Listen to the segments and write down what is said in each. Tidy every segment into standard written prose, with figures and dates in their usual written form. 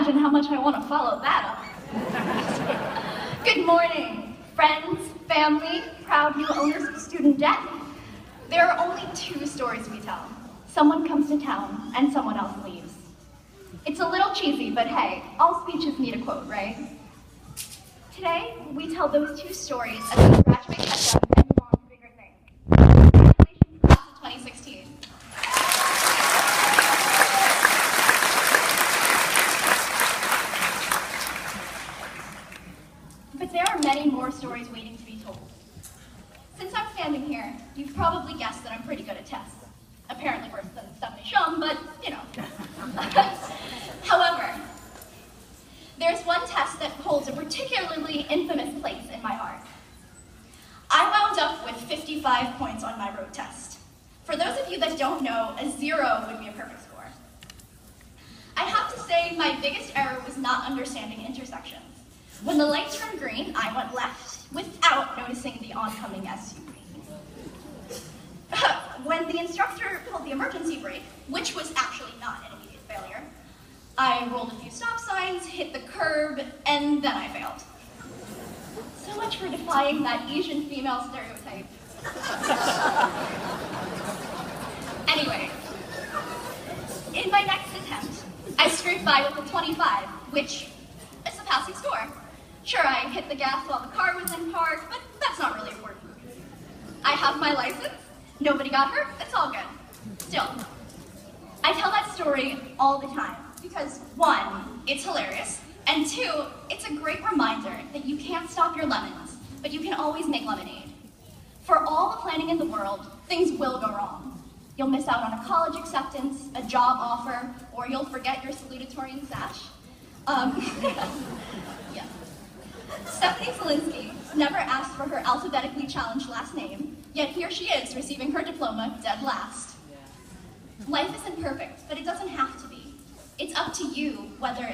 imagine how much I want to follow that up. Good morning, friends, family, proud new owners of student debt. There are only two stories we tell. Someone comes to town and someone else leaves. It's a little cheesy, but hey, all speeches need a quote, right? Today, we tell those two stories as we graduate catch-up and move on to bigger things. Congratulations, class of 2016. But there are many more stories waiting to be told. Since I'm standing here, you've probably guessed that I'm pretty good at tests. Apparently worse than Stephanie Shum, but you know. However, there's one test that holds a particularly infamous place in my heart. I wound up with 55 points on my road test. For those of you that don't know, a 0 would be a perfect score. I have to say my biggest error was not understanding intersections. When the light turned green, I went left without noticing the oncoming SUV. When the instructor pulled the emergency brake, which was actually not an immediate failure, I rolled a few stop signs, hit the curb, and then I failed. So much for defying that Asian female stereotype. Anyway, in my next attempt, I scraped by with a 25, which is a passing score. Sure, I hit the gas while the car was in park, but that's not really important. I have my license. Nobody got hurt, it's all good. Still, I tell that story all the time because one, it's hilarious, and two, it's a great reminder that you can't stop your lemons, but you can always make lemonade. For all the planning in the world, things will go wrong. You'll miss out on a college acceptance, a job offer, or you'll forget your salutatorian sash. Yeah. Stephanie Zielinski never asked for her alphabetically challenged last name, yet here she is receiving her diploma dead last. Life isn't perfect, but it doesn't have to be. It's up to you whether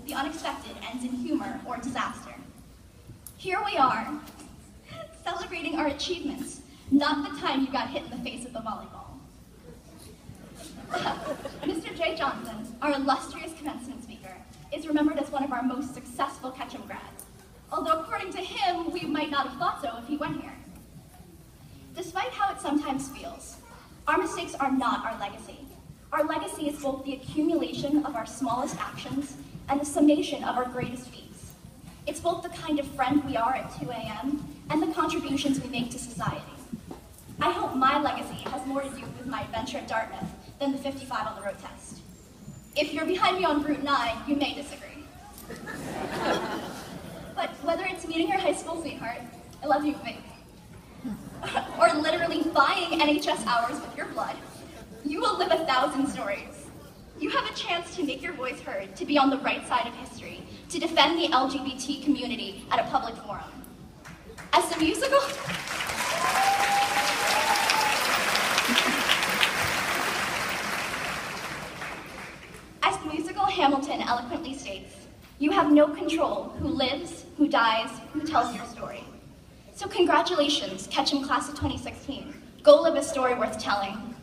the unexpected ends in humor or disaster. Here we are, celebrating our achievements, not the time you got hit in the face with a volleyball. Mr. J. Johnson, our illustrious commencement speaker, is remembered as one of our most successful Ketchum grads. Although according to him, we might not have thought so if he went here. Despite how it sometimes feels, our mistakes are not our legacy. Our legacy is both the accumulation of our smallest actions and the summation of our greatest feats. It's both the kind of friend we are at 2 a.m. and the contributions we make to society. I hope my legacy has more to do with my adventure at Dartmouth than the 55 on the road test. If you're behind me on Route 9, you may disagree. But whether it's meeting your high school sweetheart, I love you, babe, or literally buying NHS hours with your blood, you will live 1,000 stories. You have a chance to make your voice heard, to be on the right side of history, to defend the LGBT community at a public forum. As the musical Hamilton eloquently states, you have no control who lives, who dies, who tells your story. So congratulations, Ketchum class of 2016. Go live a story worth telling.